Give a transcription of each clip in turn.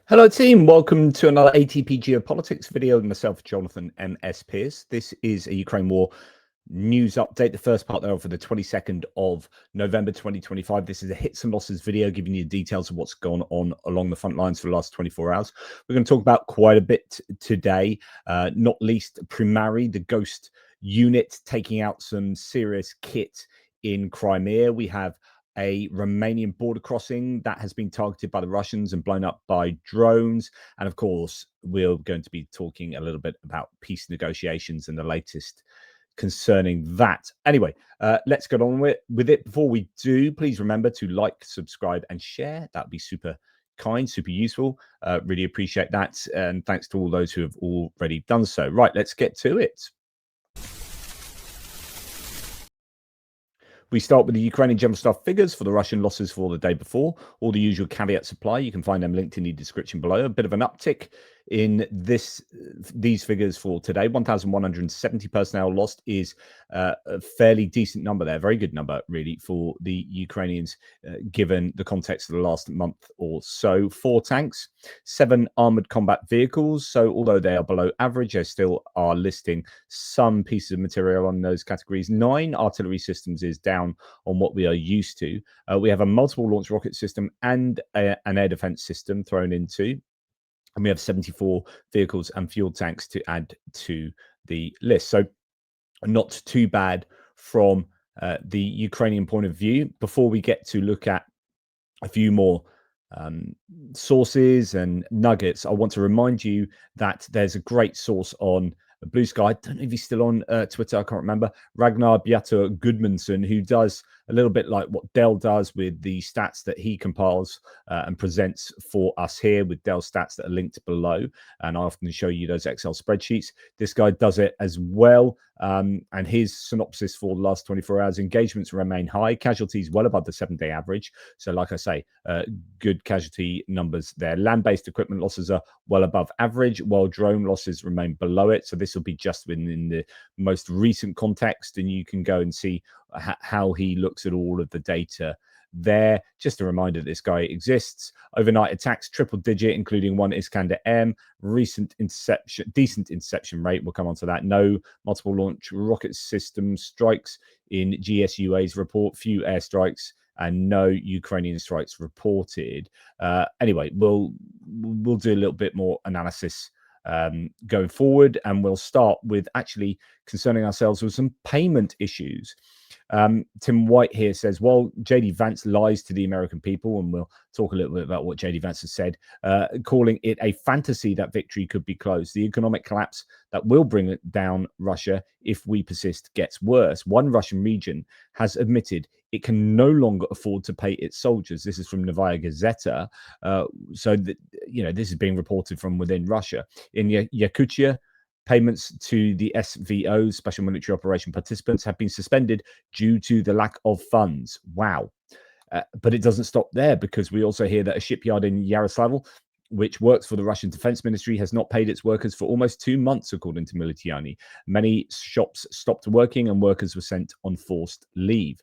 Hello team, welcome to another ATP Geopolitics video with myself, Jonathan M.S. Pierce. This is a Ukraine war news update, the first part thereof for the 22nd of November 2025. This is a hits and losses video giving you details of what's gone on along the front lines for the last 24 hours. We're going to talk about quite a bit today, not least Primary, the ghost unit taking out some serious kit in Crimea. We have a Romanian border crossing that has been targeted by the Russians and blown up by drones. And of course, we're going to be talking a little bit about peace negotiations and the latest concerning that. Anyway, let's get on with it. Before we do, please remember to like, subscribe, and share. That would be super kind, super useful. Really appreciate that. And thanks to all those who have already done so. Right, let's get to it. We start with the Ukrainian general staff figures for the Russian losses for the day before. All the usual caveats apply. You can find them linked in the description below. A bit of an uptick in these figures for today. 1,170 personnel lost is a fairly decent number there. Very good number, really, for the Ukrainians, given the context of the last month or so. 4 tanks, 7 armored combat vehicles. So although they are below average, they still are listing some pieces of material on those categories. 9 artillery systems is down on what we are used to. We have a multiple launch rocket system and an air defense system thrown into. And we have 74 vehicles and fuel tanks to add to the list. So not too bad from the Ukrainian point of view. Before we get to look at a few more sources and nuggets, I want to remind you that there's a great source on Blue Sky. I don't know if he's still on Twitter. I can't remember. Ragnar Beato Goodmanson, who does a little bit like what Dell does with the stats that he compiles and presents for us here with Dell stats that are linked below. And I often show you those Excel spreadsheets. This guy does it as well. And his synopsis for the last 24 hours, engagements remain high, casualties well above the 7-day average. So like I say, good casualty numbers there. Land-based equipment losses are well above average, while drone losses remain below it. So this will be just within the most recent context, and you can go and see how he looks at all of the data there. Just a reminder, this guy exists. Overnight attacks, triple digit, including 1 Iskander-M. Recent interception, decent interception rate. We'll come on to that. No multiple launch rocket system strikes in GSUA's report. Few airstrikes and no Ukrainian strikes reported. Anyway, we'll do a little bit more analysis going forward, and we'll start with actually concerning ourselves with some payment issues. Tim White here says, while JD Vance lies to the American people, and we'll talk a little bit about what JD Vance has said, calling it a fantasy that victory could be close. The economic collapse that will bring down Russia if we persist gets worse. One Russian region has admitted it can no longer afford to pay its soldiers. This is from Novaya Gazeta. So this is being reported from within Russia. In Yakutia, payments to the SVO, Special Military Operation participants, have been suspended due to the lack of funds. Wow. But it doesn't stop there, because we also hear that a shipyard in Yaroslavl, which works for the Russian Defense Ministry, has not paid its workers for almost 2 months, according to Militiani. Many shops stopped working and workers were sent on forced leave.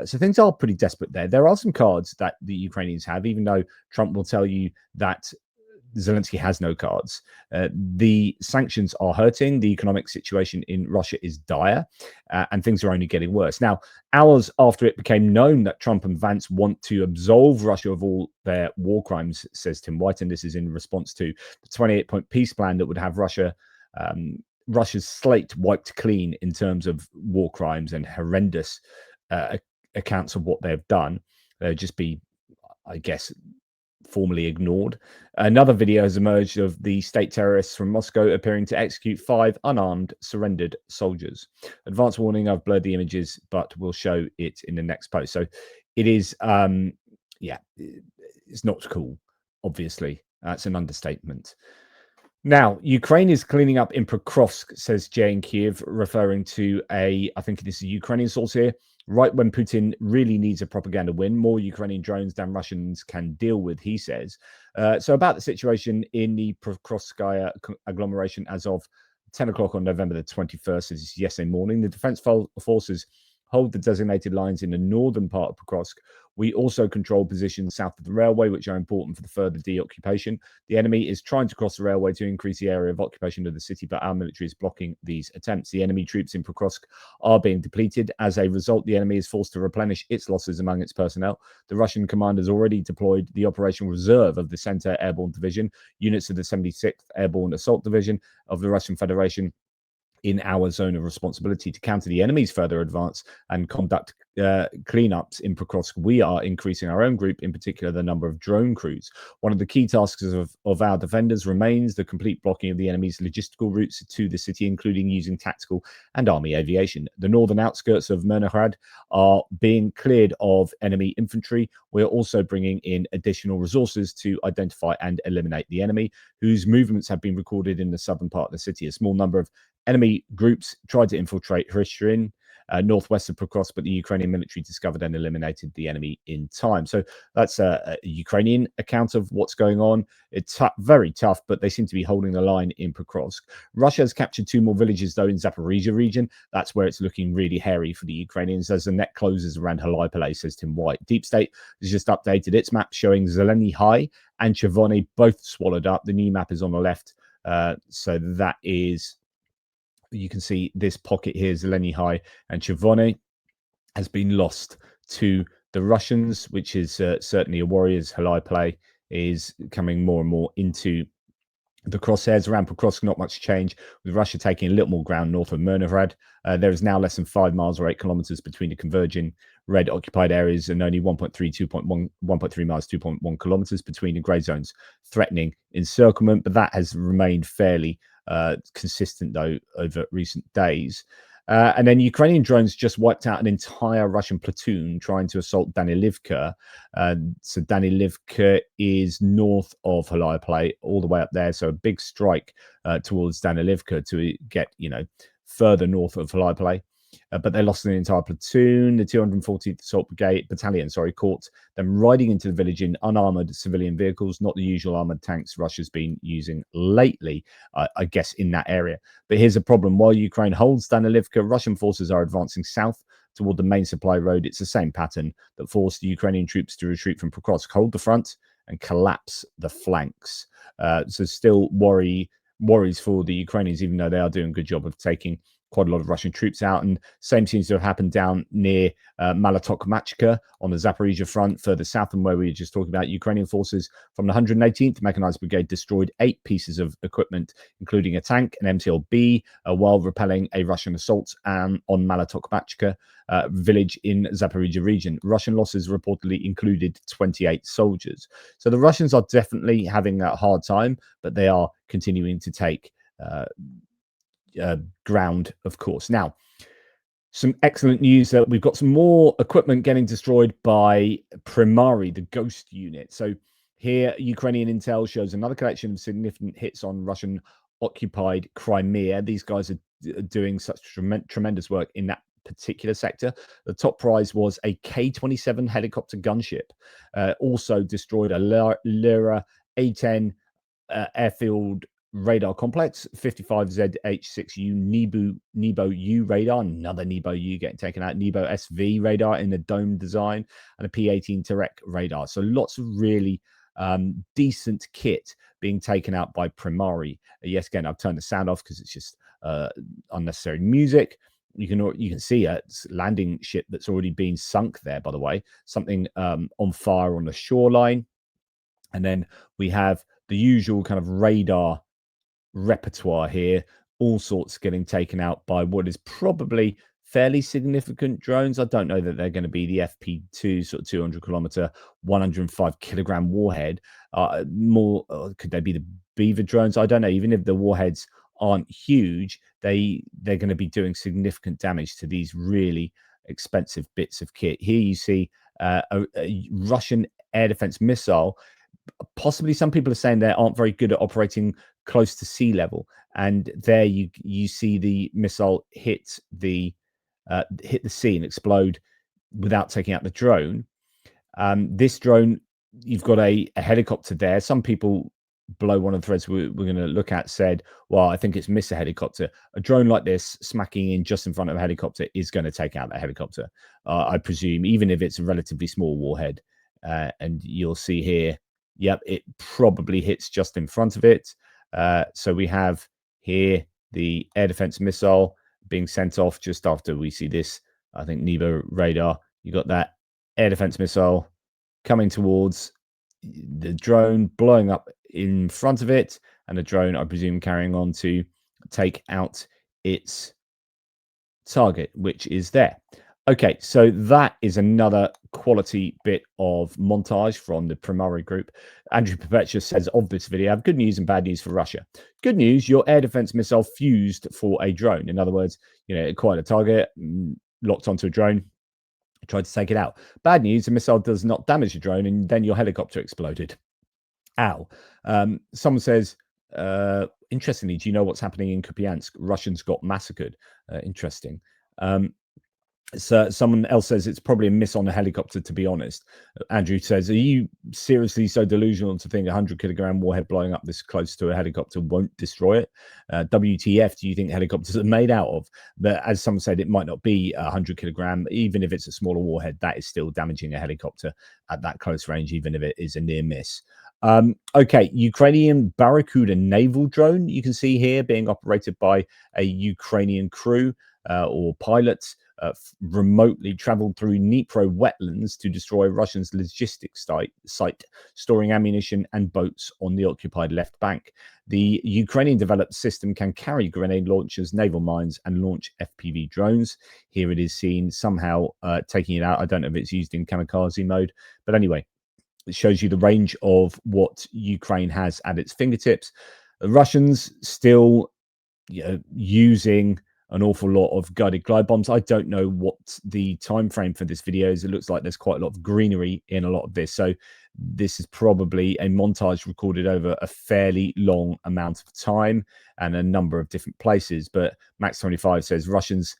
So things are pretty desperate there. There are some cards that the Ukrainians have, even though Trump will tell you that Zelensky has no cards. The sanctions are hurting. The economic situation in Russia is dire, and things are only getting worse. Now, hours after it became known that Trump and Vance want to absolve Russia of all their war crimes, says Tim White, and this is in response to the 28-point peace plan that would have Russia's slate wiped clean in terms of war crimes and horrendous accounts of what they've done. They'll just be, I guess, formally ignored. Another video has emerged of the state terrorists from Moscow appearing to execute 5 unarmed surrendered soldiers. Advance warning, I've blurred the images, but we'll show it in the next post. So it is, it's not cool, obviously. That's an understatement. Now, Ukraine is cleaning up in Pokrovsk, says Jay in Kyiv, referring to I think this is a Ukrainian source here. Right when Putin really needs a propaganda win, more Ukrainian drones than Russians can deal with, he says. So about the situation in the Pokrovskaya agglomeration as of 10 o'clock on November the 21st, this is yesterday morning, the Defense Forces hold the designated lines in the northern part of Pokrovsk, We also control positions south of the railway, which are important for the further deoccupation. The enemy is trying to cross the railway to increase the area of occupation of the city, but our military is blocking these attempts. The enemy troops in Pokrovsk are being depleted. As a result, the enemy is forced to replenish its losses among its personnel. The Russian commanders already deployed the operational reserve of the Center Airborne Division, units of the 76th Airborne Assault Division of the Russian Federation, in our zone of responsibility to counter the enemy's further advance and conduct cleanups in Pokrovsk. We are increasing our own group, in particular the number of drone crews. One of the key tasks of our defenders remains the complete blocking of the enemy's logistical routes to the city, including using tactical and army aviation. The northern outskirts of Myrnograd are being cleared of enemy infantry. We're also bringing in additional resources to identify and eliminate the enemy, whose movements have been recorded in the southern part of the city. A small number of enemy groups tried to infiltrate Hrishrin, northwest of Pokrovsk, but the Ukrainian military discovered and eliminated the enemy in time. So that's a Ukrainian account of what's going on. It's very tough, but they seem to be holding the line in Pokrovsk. Russia has captured 2 more villages, though, in Zaporizhzhia region. That's where it's looking really hairy for the Ukrainians as the net closes around Hulyaipole, says Tim White. Deep State has just updated its map showing Zeleny High and Chervony both swallowed up. The new map is on the left. So that is... You can see this pocket here, Zeleny High and Chervony, has been lost to the Russians, which is certainly a worry as Hulyaipole is coming more and more into the crosshairs. Around Pokrovsk, not much change, with Russia taking a little more ground north of Myrnograd. There is now less than 5 miles or 8 kilometers between the converging red occupied areas and only 1.3 miles, 2.1 kilometers between the grey zones, threatening encirclement. But that has remained fairly consistent, though, over recent days. And then Ukrainian drones just wiped out an entire Russian platoon trying to assault Danilivka. So Danilivka is north of Hulyaipole, all the way up there. So a big strike towards Danilivka to get, further north of Hulyaipole. But they lost an entire platoon. The 240th Assault Battalion, caught them riding into the village in unarmored civilian vehicles, not the usual armored tanks Russia's been using lately, I guess, in that area. But here's a problem. While Ukraine holds Danilivka, Russian forces are advancing south toward the main supply road. It's the same pattern that forced the Ukrainian troops to retreat from Pokrovsk, hold the front and collapse the flanks. So still worries for the Ukrainians, even though they are doing a good job of taking quite a lot of Russian troops out. And same seems to have happened down near Malotokmachka on the Zaporizhzhia front, further south than where we were just talking about. Ukrainian forces from the 118th Mechanized Brigade destroyed 8 pieces of equipment, including a tank, an MTLB, while repelling a Russian assault on Malotokmachka village in Zaporizhzhia region. Russian losses reportedly included 28 soldiers. So the Russians are definitely having a hard time, but they are continuing to take ground, of course. Now, some excellent news that we've got some more equipment getting destroyed by Primary, the Ghost unit. So here, Ukrainian intel shows another collection of significant hits on Russian occupied Crimea. These guys are doing such tremendous work in that particular sector. The top prize was a K-27 helicopter gunship. Also destroyed a Lyra A-10 airfield radar complex, 55ZH6U Nebo U radar, another Nebo U getting taken out, Nebo SV radar in the dome design, and a P-18 Terek radar. So lots of really decent kit being taken out by Primary. Yes, again, I've turned the sound off because it's just unnecessary music. You can see a landing ship that's already been sunk there, by the way, something on fire on the shoreline. And then we have the usual kind of radar repertoire here, all sorts getting taken out by what is probably fairly significant drones. I don't know that they're going to be the FP2 sort of 200 kilometer, 105 kilogram warhead. Could they be the Beaver drones? I don't know. Even if the warheads aren't huge, they're going to be doing significant damage to these really expensive bits of kit. Here you see a Russian air defense missile. Possibly some people are saying they aren't very good at operating close to sea level, and there you see the missile hit the sea and explode without taking out the drone. This drone, you've got a helicopter there. Some people below one of the threads we're going to look at said, well, I think it's missed a helicopter. A drone like this smacking in just in front of a helicopter is going to take out that helicopter, I presume, even if it's a relatively small warhead. And you'll see here, yep, it probably hits just in front of it. So we have here the air defense missile being sent off just after we see this, I think, Nebo radar. You got that air defense missile coming towards the drone, blowing up in front of it, and the drone, I presume, carrying on to take out its target, which is there. Okay, so that is another quality bit of montage from the Primari group. Andrew Perpetuous says of this video, I have good news and bad news for Russia. Good news, your air defense missile fused for a drone. In other words, it acquired a target, locked onto a drone, tried to take it out. Bad news, the missile does not damage the drone, and then your helicopter exploded. Ow. Someone says, interestingly, do you know what's happening in Kupiansk? Russians got massacred. Interesting. So someone else says it's probably a miss on a helicopter, to be honest. Andrew says, are you seriously so delusional to think a 100-kilogram warhead blowing up this close to a helicopter won't destroy it? WTF do you think helicopters are made out of? But as someone said, it might not be a 100-kilogram. Even if it's a smaller warhead, that is still damaging a helicopter at that close range, even if it is a near miss. Okay, Ukrainian Barracuda naval drone, you can see here, being operated by a Ukrainian crew or pilots. Remotely traveled through Dnipro wetlands to destroy Russians' logistics site, storing ammunition and boats on the occupied left bank. The Ukrainian-developed system can carry grenade launchers, naval mines, and launch FPV drones. Here it is seen somehow taking it out. I don't know if it's used in kamikaze mode, but anyway, it shows you the range of what Ukraine has at its fingertips. The Russians still using an awful lot of guided glide bombs. I don't know what the time frame for this video is. It looks like there's quite a lot of greenery in a lot of this. So this is probably a montage recorded over a fairly long amount of time and a number of different places. But Max25 says Russians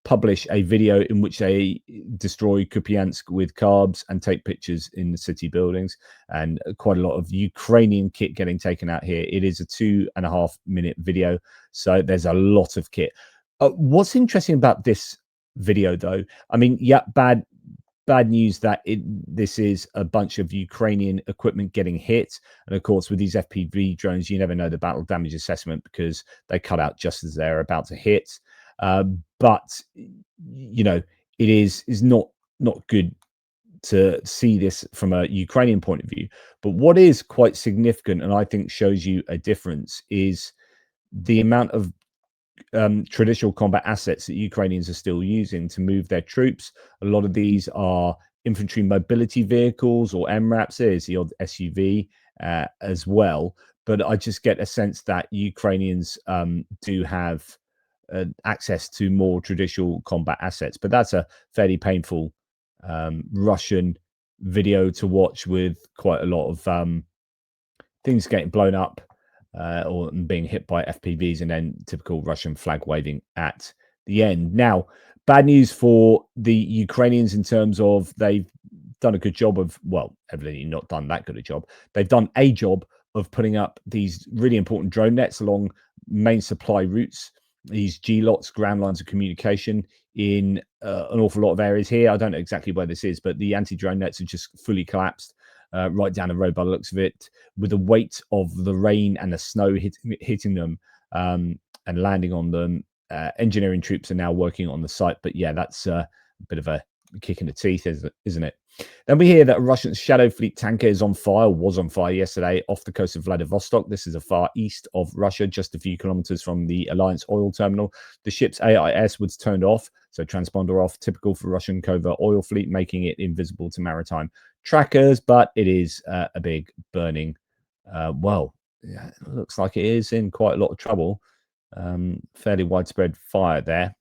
publish a video in which they destroy Kupiansk with carbs and take pictures in the city buildings, and quite a lot of Ukrainian kit getting taken out here. It is a 2.5-minute video, so there's a lot of kit. What's interesting about this video, though, I mean, yeah, bad news that this is a bunch of Ukrainian equipment getting hit. And of course, with these FPV drones, you never know the battle damage assessment because they cut out just as they're about to hit. But it is not good to see this from a Ukrainian point of view. But what is quite significant, and I think shows you a difference, is the amount of traditional combat assets that Ukrainians are still using to move their troops. A lot of these are infantry mobility vehicles or MRAPs. There's the odd SUV as well. But I just get a sense that Ukrainians do have access to more traditional combat assets. But that's a fairly painful Russian video to watch, with quite a lot of things getting blown up or being hit by FPVs, and then typical Russian flag waving at the end. Now, bad news for the Ukrainians in terms of they've done a good job of, well, evidently not done that good a job. They've done a job of putting up these really important drone nets along main supply routes, these GLOTs, ground lines of communication, in an awful lot of areas here. I don't know exactly where this is, but the anti-drone nets are just fully collapsed right down the road by the looks of it, with the weight of the rain and the snow hitting them and landing on them. Engineering troops are now working on the site, but yeah, that's a bit of a kick in the teeth, isn't it? Then we hear that a Russian Shadow Fleet tanker is on fire, was on fire yesterday off the coast of Vladivostok. This is the far east of Russia, just a few kilometers from the Alliance oil terminal. The ship's AIS was turned off, so transponder off, typical for Russian covert oil fleet, making it invisible to maritime trackers, but it is a big burning, yeah, it looks like it is in quite a lot of trouble. Fairly widespread fire there.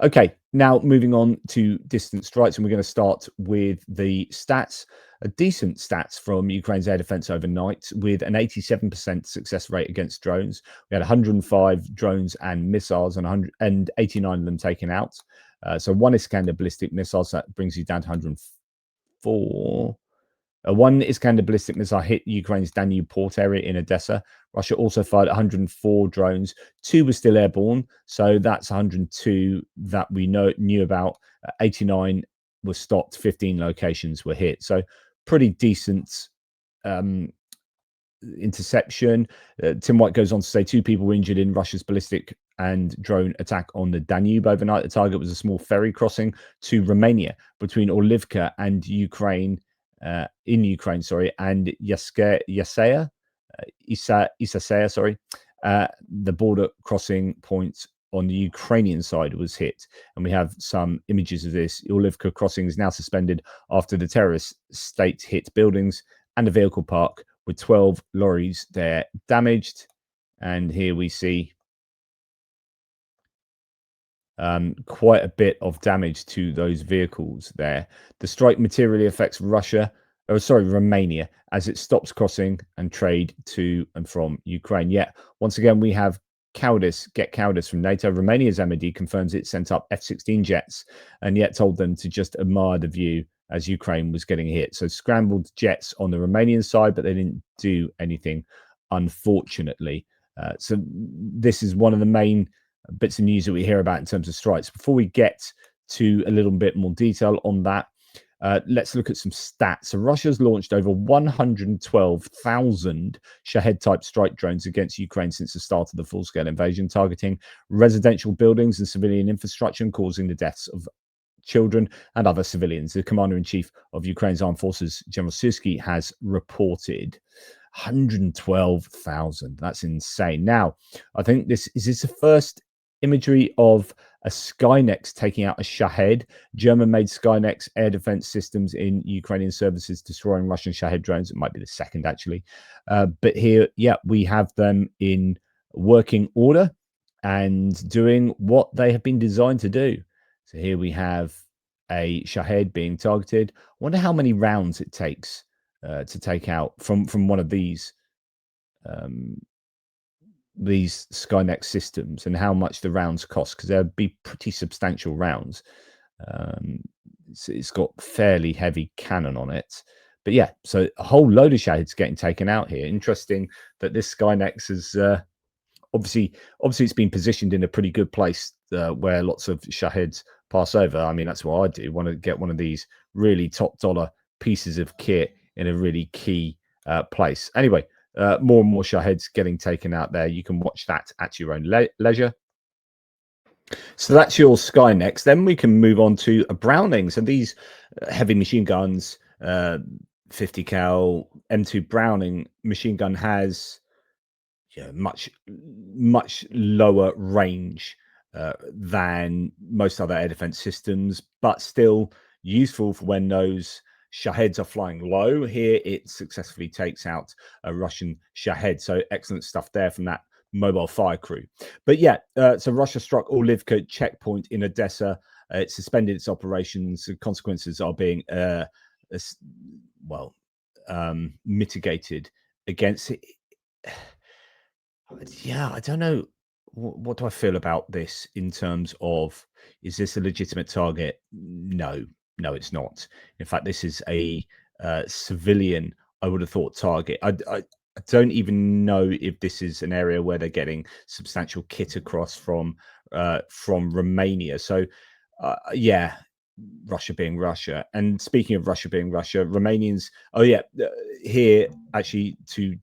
Okay, now moving on to distant strikes, and we're going to start with the stats. Decent stats from Ukraine's air defense overnight, with an 87% success rate against drones. We had 105 drones and missiles, and 89 of them taken out. So one Iskander ballistic missiles, that brings you down to 104. One Iskander ballistic missile hit Ukraine's Danube port area in Odessa. Russia also fired 104 drones. 2 were still airborne, so that's 102 that we knew about. 89 were stopped. 15 locations were hit. So pretty decent interception. Tim White goes on to say 2 people were injured in Russia's ballistic and drone attack on the Danube overnight. The target was a small ferry crossing to Romania between Orlivka and Ukraine, in Ukraine, sorry, and Isasaya, sorry. The border crossing point on the Ukrainian side was hit, and we have some images of this. Orlivka crossing is now suspended after the terrorist state hit buildings and a vehicle park, with 12 lorries there damaged. And here we see quite a bit of damage to those vehicles there. The strike materially affects Romania, as it stops crossing and trade to and from Ukraine. Yet, once again, we have cowardice from NATO. Romania's MOD confirms it sent up F-16 jets and yet told them to just admire the view as Ukraine was getting hit. So scrambled jets on the Romanian side, but they didn't do anything, unfortunately. So this is one of the main bits of news that we hear about in terms of strikes. Before we get to a little bit more detail on that, let's look at some stats. So Russia's launched over 112,000 Shahed-type strike drones against Ukraine since the start of the full-scale invasion, targeting residential buildings and civilian infrastructure and causing the deaths of children and other civilians. The commander-in-chief of Ukraine's armed forces, General Syrskyi, has reported 112,000. That's insane. Now, I think this is the first imagery of a Skynex taking out a Shahed. German-made Skynex air defense systems in Ukrainian services destroying Russian Shahed drones. It might be the second, actually. But here, yeah, we have them in working order and doing what they have been designed to do. So here we have a Shahed being targeted. I wonder how many rounds it takes to take out from one of these Skynex systems, and how much the rounds cost, because there'd be pretty substantial rounds. It's got fairly heavy cannon on it. But yeah, so a whole load of Shaheds getting taken out here. Interesting that this Skynex is obviously it's been positioned in a pretty good place where lots of Shaheds pass over. I mean, that's what I do. Want to get one of these really top dollar pieces of kit in a really key place. Anyway, more and more Shaheds getting taken out there. You can watch that at your own leisure. So that's your Skynex. Then we can move on to a Browning. So these heavy machine guns, 50 cal M2 Browning machine gun has much lower range than most other air defense systems, but still useful for when those Shaheds are flying low. Here it successfully takes out a Russian Shahed. So excellent stuff there from that mobile fire crew. But yeah, so Russia struck Orlivka checkpoint in Odessa. It suspended its operations. The consequences are being mitigated against it. Yeah, I don't know. What do I feel about this in terms of, is this a legitimate target? No, it's not. In fact, this is a civilian, I would have thought, target. I don't even know if this is an area where they're getting substantial kit across from Romania. So, yeah, Russia being Russia. And speaking of Russia being Russia, Romanians. Oh yeah, here actually to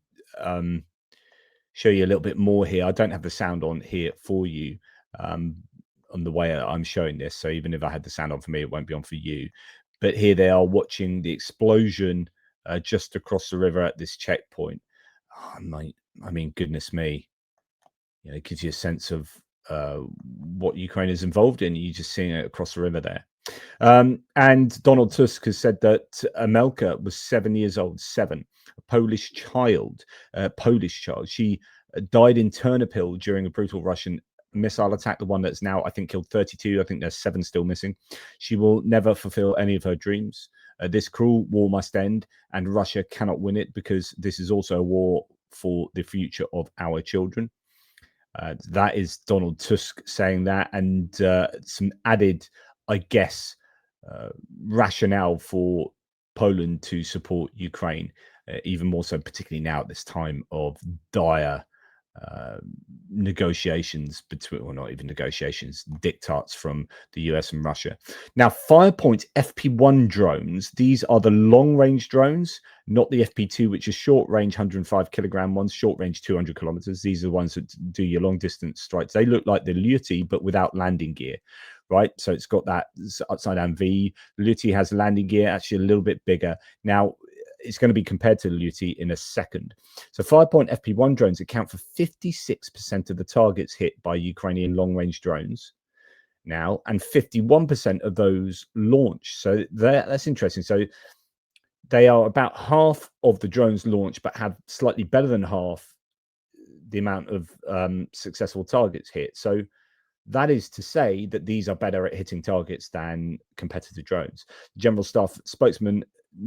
show you a little bit more here. I don't have the sound on here for you on the way I'm showing this. So even if I had the sound on for me, it won't be on for you. But here they are watching the explosion just across the river at this checkpoint. Oh, I mean, goodness me. It gives you a sense of what Ukraine is involved in. You're just seeing it across the river there. And Donald Tusk has said that Amelka was 7 years old, a Polish child. She died in Ternopil during a brutal Russian missile attack, the one that's now, I think, killed 32. I think there's 7 still missing. She will never fulfill any of her dreams. This cruel war must end, and Russia cannot win it, because this is also a war for the future of our children. That is Donald Tusk saying that, and some added, I guess, rationale for Poland to support Ukraine, even more so, particularly now at this time of dire negotiations between, or not even negotiations, diktats from the US and Russia. Now, Firepoint FP1 drones, these are the long-range drones, not the FP2, which is short-range 105-kilogram ones, short-range 200 kilometers. These are the ones that do your long-distance strikes. They look like the Lyuti, but without landing gear, right? So it's got that upside-down V. Lyuti has landing gear, actually a little bit bigger. Now, it's going to be compared to the Lyuti in a second. So Firepoint FP1 drones account for 56% of the targets hit by Ukrainian long-range drones now, and 51% of those launched. So that's interesting. So they are about half of the drones launched, but have slightly better than half the amount of successful targets hit. So that is to say that these are better at hitting targets than competitor drones. General Staff spokesman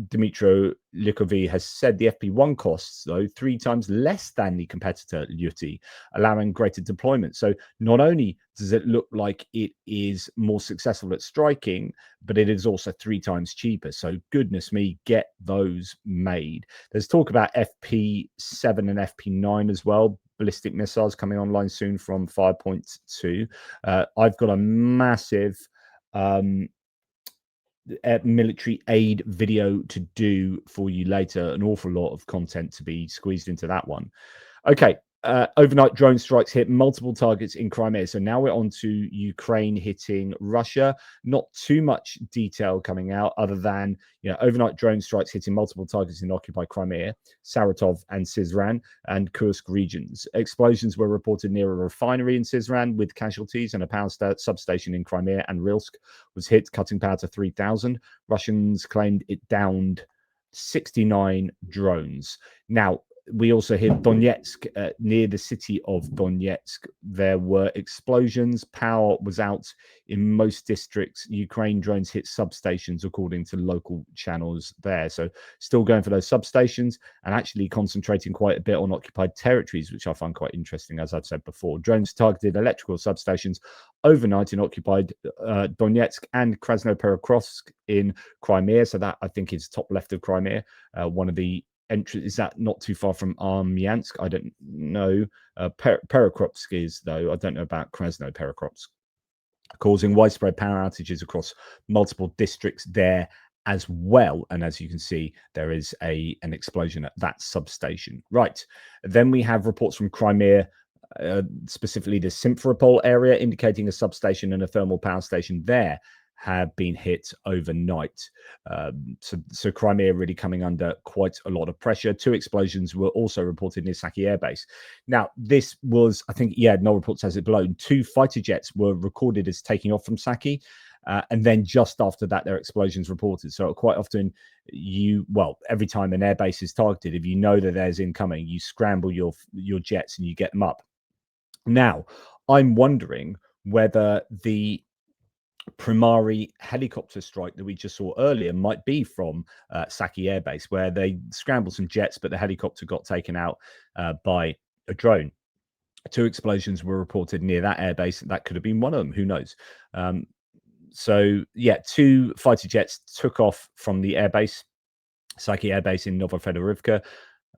Dmytro Likovy has said the FP1 costs, though, 3 times less than the competitor Lyuti, allowing greater deployment. So not only does it look like it is more successful at striking, but it is also 3 times cheaper. So goodness me, get those made. There's talk about FP7 and FP9 as well. Ballistic missiles coming online soon from Firepoint 2. I've got a massive military aid video to do for you later. An awful lot of content to be squeezed into that one. Okay. Overnight drone strikes hit multiple targets in Crimea. So now we're on to Ukraine hitting Russia. Not too much detail coming out other than, overnight drone strikes hitting multiple targets in occupied Crimea, Saratov and Syzran and Kursk regions. Explosions were reported near a refinery in Syzran with casualties, and a power substation in Crimea and Rilsk was hit, cutting power to 3,000. Russians claimed it downed 69 drones. Now, we also hit Donetsk, near the city of Donetsk. There were explosions. Power was out in most districts. Ukraine drones hit substations, according to local channels there. So still going for those substations and actually concentrating quite a bit on occupied territories, which I find quite interesting, as I've said before. Drones targeted electrical substations overnight in occupied Donetsk and Krasnoperekrovsk in Crimea. So that, I think, is top left of Crimea. One of the entry, is that not too far from Armyansk? I don't know. Perekrovsk is, though. I don't know about Krasnoperekrovsk, causing widespread power outages across multiple districts there as well. And as you can see, there is an explosion at that substation. Right. Then we have reports from Crimea, specifically the Simferopol area, indicating a substation and a thermal power station there have been hit overnight. So Crimea really coming under quite a lot of pressure. 2 explosions were also reported near Saki Air Base. Now, this was, I think, no report says it below. 2 fighter jets were recorded as taking off from Saki. And then just after that, there are explosions reported. So quite often every time an airbase is targeted, if you know that there's incoming, you scramble your jets and you get them up. Now, I'm wondering whether the Primari helicopter strike that we just saw earlier might be from Saki Air Base, where they scrambled some jets, but the helicopter got taken out by a drone. 2 explosions were reported near that airbase. That could have been one of them. Who knows? 2 fighter jets took off from the airbase, Saki Air Base in Novofedorivka,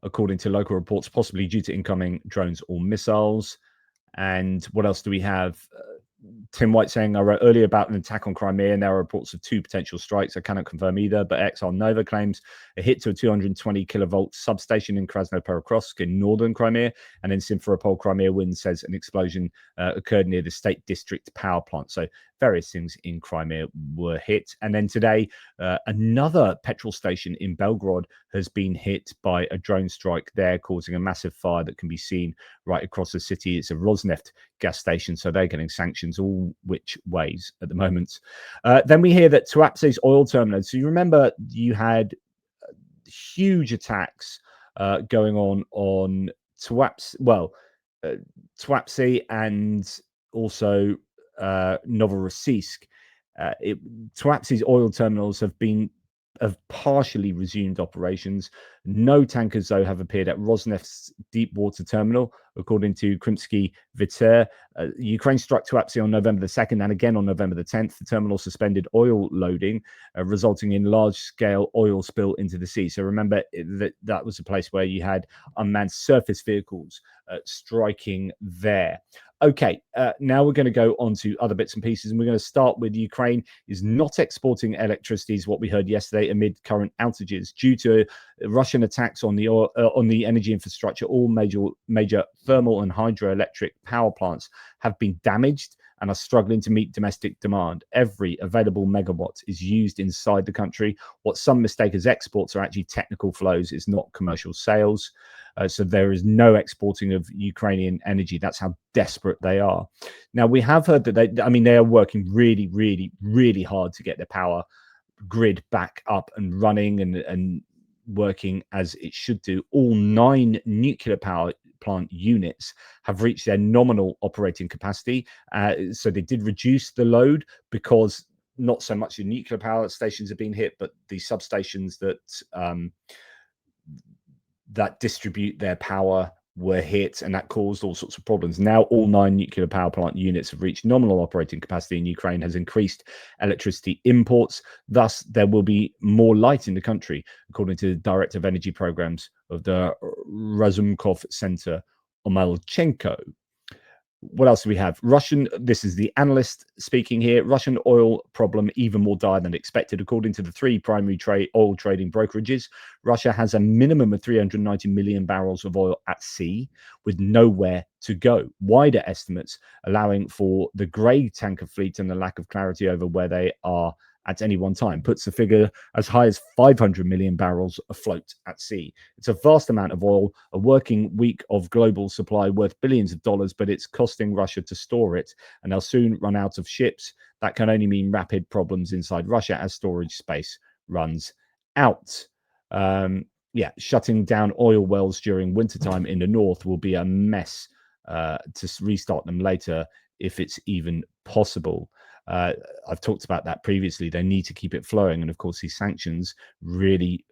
according to local reports, possibly due to incoming drones or missiles. And what else do we have? Tim White saying, I wrote earlier about an attack on Crimea, and there are reports of 2 potential strikes. I cannot confirm either, but XR Nova claims a hit to a 220 kilovolt substation in Krasnoperekrovsk in northern Crimea. And in Simferopol, Crimea Wind says an explosion occurred near the state district power plant. So various things in Crimea were hit. And then today, another petrol station in Belgorod has been hit by a drone strike there, causing a massive fire that can be seen right across the city. It's a Rosneft gas station, so they're getting sanctions all which ways at the moment. Then we hear that Tuapse's oil terminal. So you remember you had huge attacks going on Tuapse, Tuapse and also Novorossiysk. Tuapse's oil terminals have been have partially resumed operations. No tankers, though, have appeared at Rosneft's deep water terminal, according to Krimsky Viter. Ukraine struck Tuapse on November the 2nd and again on November the 10th. The terminal suspended oil loading, resulting in large-scale oil spill into the sea. So remember that was a place where you had unmanned surface vehicles striking there. Okay, now we're going to go on to other bits and pieces, and we're going to start with Ukraine is not exporting electricity, is what we heard yesterday, amid current outages due to Russian attacks on the energy infrastructure. All major thermal and hydroelectric power plants have been damaged and are struggling to meet domestic demand. Every available megawatt is used inside the country. What some mistake as exports are actually technical flows, is not commercial sales. So there is no exporting of Ukrainian energy. That's how desperate they are. Now, we have heard that they are working really, really, really hard to get their power grid back up and running and working as it should do. All 9 nuclear power plant units have reached their nominal operating capacity. So they did reduce the load, because not so much the nuclear power stations have been hit, but the substations that distribute their power were hit, and that caused all sorts of problems. Now all 9 nuclear power plant units have reached nominal operating capacity, and Ukraine has increased electricity imports. Thus, there will be more light in the country, according to the Director of Energy Programs of the Razumkov Center, Omelchenko. What else do we have? This is the analyst speaking here. Russian oil problem even more dire than expected. According to the 3 primary oil trading brokerages, Russia has a minimum of 390 million barrels of oil at sea with nowhere to go. Wider estimates allowing for the grey tanker fleet and the lack of clarity over where they are at any one time puts the figure as high as 500 million barrels afloat at sea. It's a vast amount of oil, a working week of global supply worth billions of dollars, but it's costing Russia to store it, and they'll soon run out of ships. That can only mean rapid problems inside Russia as storage space runs out. Shutting down oil wells during wintertime in the north will be a mess to restart them later, if it's even possible. I've talked about that previously. They need to keep it flowing, and of course, these sanctions really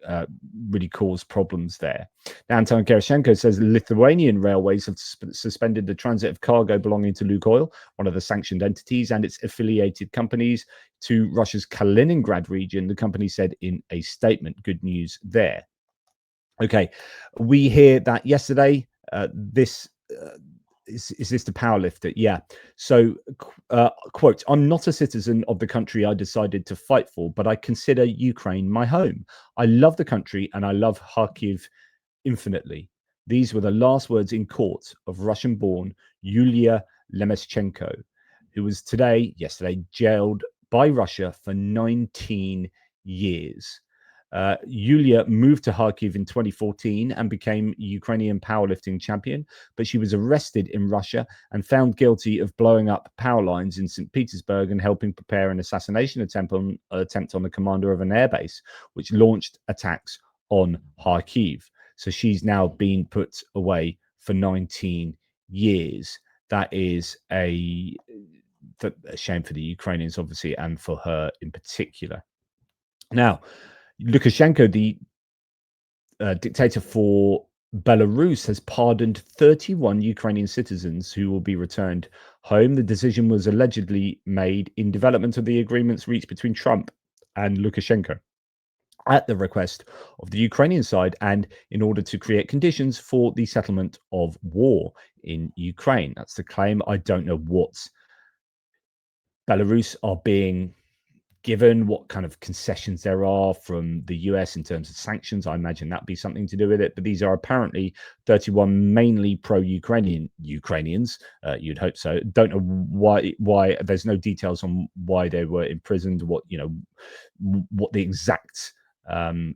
cause problems there. Now, Anton Gerashenko says Lithuanian railways have suspended the transit of cargo belonging to Lukoil, one of the sanctioned entities, and its affiliated companies to Russia's Kaliningrad region. The company said in a statement. Good news there. Okay, we hear that yesterday. Is this the power lifter? Yeah. So, quote, I'm not a citizen of the country I decided to fight for, but I consider Ukraine my home. I love the country and I love Kyiv infinitely. These were the last words in court of Russian-born Yulia Lemeshchenko, who was yesterday, jailed by Russia for 19 years. Yulia moved to Kharkiv in 2014 and became Ukrainian powerlifting champion, but she was arrested in Russia and found guilty of blowing up power lines in St. Petersburg and helping prepare an assassination attempt on the commander of an airbase, which launched attacks on Kharkiv. So she's now been put away for 19 years. That is a shame for the Ukrainians, obviously, and for her in particular. Now, Lukashenko, the dictator for Belarus, has pardoned 31 Ukrainian citizens who will be returned home. The decision was allegedly made in development of the agreements reached between Trump and Lukashenko at the request of the Ukrainian side, and in order to create conditions for the settlement of war in Ukraine. That's the claim. I don't know what Belarus are being given, what kind of concessions there are from the US in terms of sanctions. I imagine that'd be something to do with it. But these are apparently 31 mainly pro-Ukrainian Ukrainians. You'd hope so. Don't know why. There's no details on why they were imprisoned. What the exact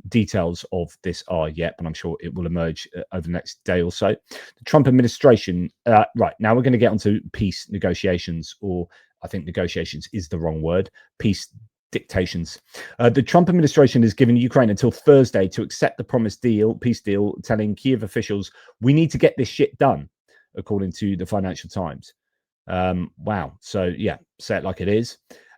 details of this are yet, but I'm sure it will emerge over the next day or so. The Trump administration. Right now, we're going to get onto peace negotiations, or I think negotiations is the wrong word. Peace dictations. The Trump administration has given Ukraine until Thursday to accept the promised peace deal, telling Kyiv officials, we need to get this shit done, according to the Financial Times. Wow. So, yeah, say it like it is.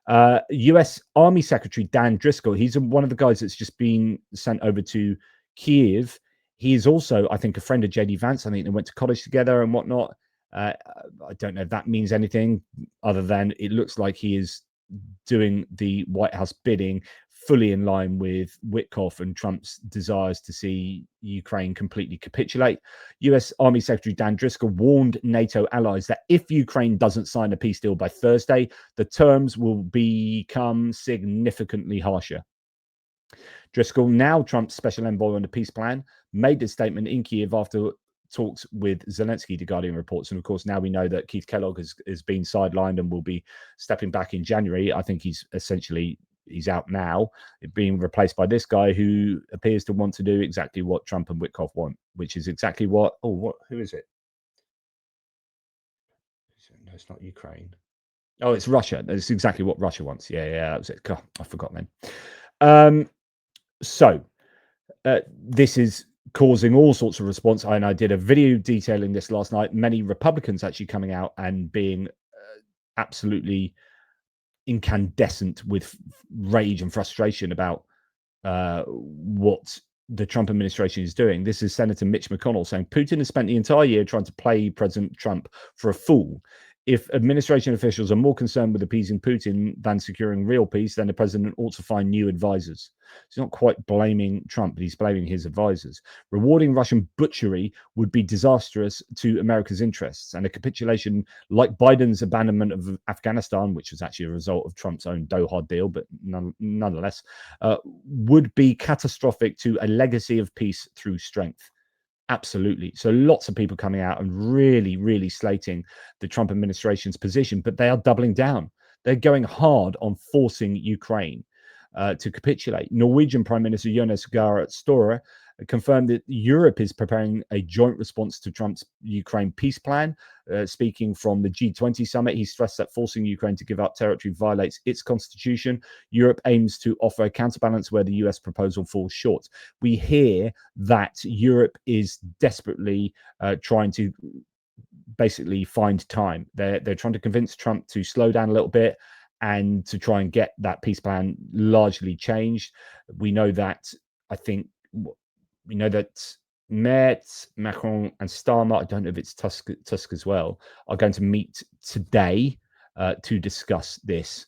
US Army Secretary Dan Driscoll, he's one of the guys that's just been sent over to Kyiv. He is also, I think, a friend of JD Vance. I think they went to college together and whatnot. I don't know if that means anything other than it looks like he is doing the White House bidding, fully in line with Witkoff and Trump's desires to see Ukraine completely capitulate. US Army Secretary Dan Driscoll warned NATO allies that if Ukraine doesn't sign a peace deal by Thursday, the terms will become significantly harsher. Driscoll, now Trump's special envoy on the peace plan, made this statement in Kyiv after talks with Zelensky, the Guardian reports. And of course, now we know that Keith Kellogg has been sidelined and will be stepping back in January. I think he's out now, being replaced by this guy who appears to want to do exactly what Trump and Witkoff want, which is exactly who is it? No, it's not Ukraine. Oh, it's Russia. That's exactly what Russia wants. Yeah, that was it. God, I forgot then. This is causing all sorts of response. And I did a video detailing this last night. Many Republicans actually coming out and being absolutely incandescent with rage and frustration about what the Trump administration is doing. This is Senator Mitch McConnell saying Putin has spent the entire year trying to play President Trump for a fool. If administration officials are more concerned with appeasing Putin than securing real peace, then the president ought to find new advisors. He's not quite blaming Trump, but he's blaming his advisors. Rewarding Russian butchery would be disastrous to America's interests, and a capitulation like Biden's abandonment of Afghanistan, which was actually a result of Trump's own Doha deal, but nonetheless, would be catastrophic to a legacy of peace through strength. Absolutely. So lots of people coming out and really, really slating the Trump administration's position, but they are doubling down. They're going hard on forcing Ukraine to capitulate. Norwegian Prime Minister Jonas Gahr Støre confirmed that Europe is preparing a joint response to Trump's Ukraine peace plan. Speaking from the G20 summit, he stressed that forcing Ukraine to give up territory violates its constitution. Europe aims to offer a counterbalance where the US proposal falls short. We hear that Europe is desperately trying to basically find time. They're trying to convince Trump to slow down a little bit and to try and get that peace plan largely changed. We know that, Merz, Macron, and Starmer, I don't know if it's Tusk as well, are going to meet today to discuss this.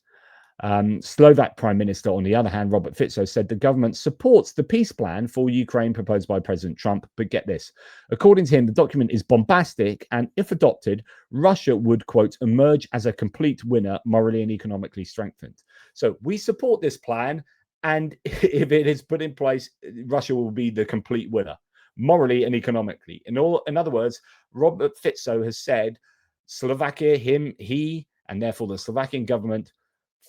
Slovak Prime Minister, on the other hand, Robert Fico, said the government supports the peace plan for Ukraine proposed by President Trump. But get this, according to him, the document is bombastic, and if adopted, Russia would, quote, emerge as a complete winner, morally and economically strengthened. So we support this plan, and if it is put in place, Russia will be the complete winner, morally and economically. In other words, Robert Fico has said Slovakia, he, and therefore the Slovakian government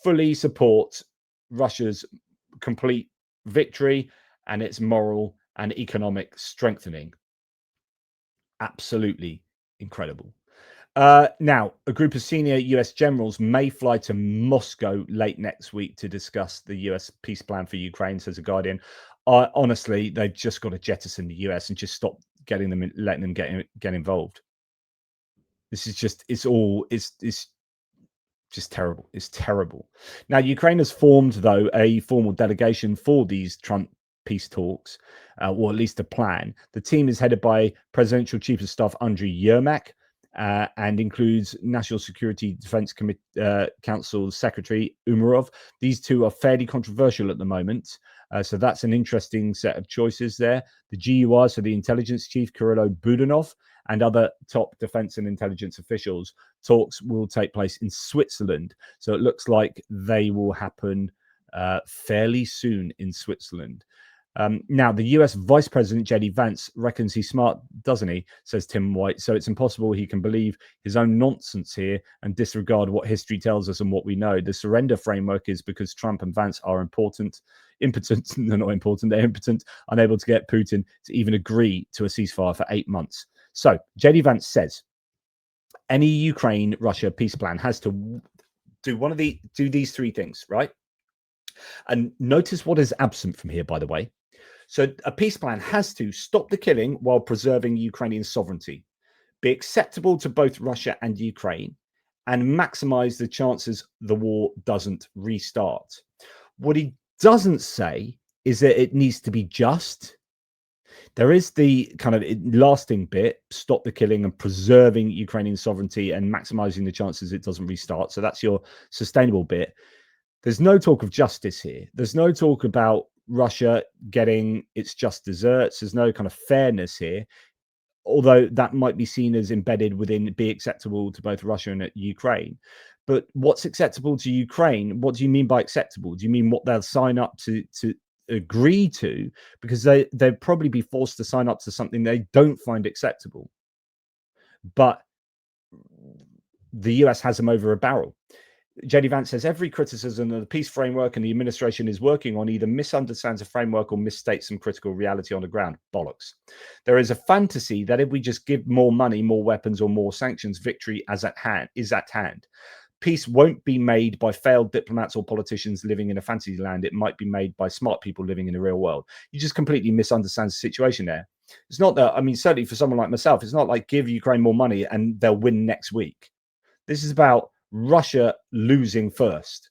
fully support Russia's complete victory and its moral and economic strengthening. Absolutely incredible. Now, a group of senior US generals may fly to Moscow late next week to discuss the US peace plan for Ukraine, says The Guardian. Honestly, they've just got to jettison the US and just stop letting them get involved. This is just, it's just terrible. It's terrible. Now, Ukraine has formed, though, a formal delegation for these Trump peace talks, or at least a plan. The team is headed by Presidential Chief of Staff Andriy Yermak and includes National Security Defense Council Secretary Umerov. These two are fairly controversial at the moment. So that's an interesting set of choices there. The GUR, so the intelligence chief, Kirilo Budanov, and other top defense and intelligence officials. Talks will take place in Switzerland. So it looks like they will happen fairly soon in Switzerland. Now, the US Vice President, JD Vance, reckons he's smart, doesn't he? Says Tim White. So it's impossible he can believe his own nonsense here and disregard what history tells us and what we know. The surrender framework is because Trump and Vance are impotent. They're not important. They're impotent, unable to get Putin to even agree to a ceasefire for 8 months. So JD Vance says any Ukraine-Russia peace plan has to do these three things, right? And notice what is absent from here, by the way. So a peace plan has to stop the killing while preserving Ukrainian sovereignty, be acceptable to both Russia and Ukraine, and maximize the chances the war doesn't restart. What he doesn't say is that it needs to be just. There is the kind of lasting bit, stop the killing and preserving Ukrainian sovereignty and maximizing the chances it doesn't restart. So that's your sustainable bit. There's no talk of justice here. There's no talk about Russia getting its just desserts. There's no kind of fairness here, although that might be seen as embedded within be acceptable to both Russia and Ukraine. But what's acceptable to Ukraine? What do you mean by acceptable? Do you mean what they'll sign up to agree to? Because they'd probably be forced to sign up to something they don't find acceptable. But the US has them over a barrel. JD Vance says every criticism of the peace framework and the administration is working on either misunderstands the framework or misstates some critical reality on the ground. Bollocks. There is a fantasy that if we just give more money, more weapons, or more sanctions, victory is at hand. Peace won't be made by failed diplomats or politicians living in a fantasy land. It might be made by smart people living in the real world. You just completely misunderstand the situation there. It's not that, I mean, certainly for someone like myself, it's not like give Ukraine more money and they'll win next week. This is about Russia losing first.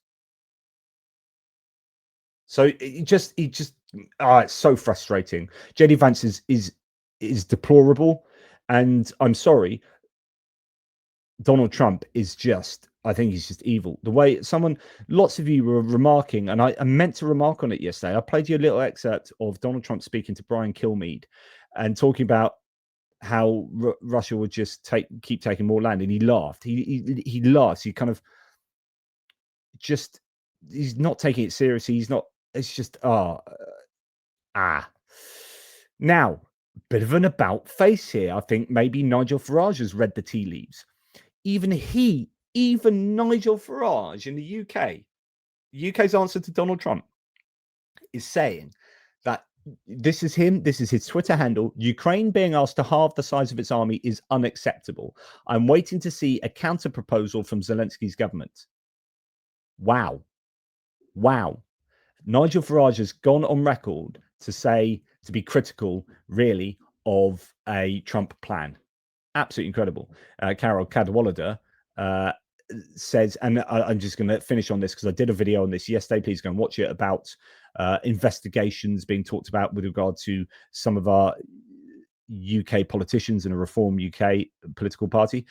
So it's so frustrating. JD Vance is deplorable, and I'm sorry. Donald Trump is just, I think he's just evil. The way lots of you were remarking, and I meant to remark on it yesterday. I played you a little excerpt of Donald Trump speaking to Brian Kilmeade and talking about how Russia would just keep taking more land, and he laughed. He laughs. He kind of he's not taking it seriously. He's not. It's just Now, bit of an about face here. I think maybe Nigel Farage has read the tea leaves. Even Nigel Farage in the UK's answer to Donald Trump is saying that this is his Twitter handle. Ukraine being asked to halve the size of its army is unacceptable. I'm waiting to see a counter proposal from Zelensky's government. Wow. Nigel Farage has gone on record to be critical, really, of a Trump plan. Absolutely incredible. Carol Cadwallader says, and I'm just going to finish on this because I did a video on this yesterday. Please go and watch it, about investigations being talked about with regard to some of our UK politicians in a Reform UK political party.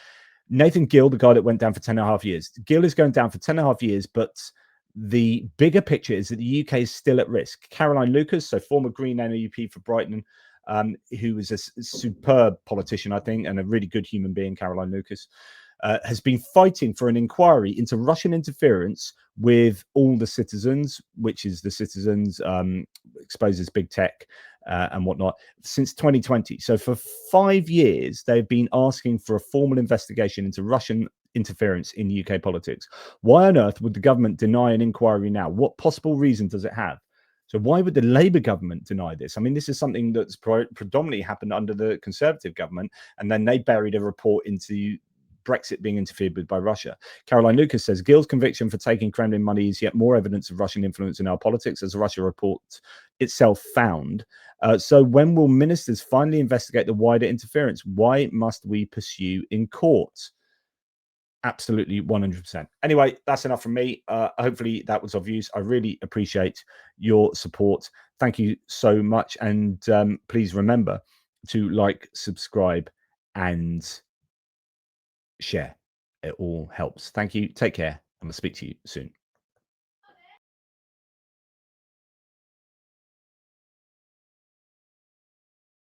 Nathan Gill, the guy that went down for 10.5 years. Gill is going down for 10.5 years, but the bigger picture is that the UK is still at risk. Caroline Lucas, so former Green MEP for Brighton, who was a superb politician, I think, and a really good human being, Caroline Lucas, has been fighting for an inquiry into Russian interference with All the Citizens, which is the Citizens exposes big tech and whatnot, since 2020. So for 5 years, they've been asking for a formal investigation into Russian interference in UK politics. Why on earth would the government deny an inquiry now? What possible reason does it have? So why would the Labour government deny this? I mean, this is something that's predominantly happened under the Conservative government, and then they buried a report into Brexit being interfered with by Russia. Caroline Lucas says Gill's conviction for taking Kremlin money is yet more evidence of Russian influence in our politics, as the Russia report itself found. So when will ministers finally investigate the wider interference? Why must we pursue in court? Absolutely 100%. Anyway, that's enough from me. Hopefully that was of use. I really appreciate your support. Thank you so much. And please remember to like, subscribe, and share. It all helps. Thank you. Take care. I'm going to speak to you soon.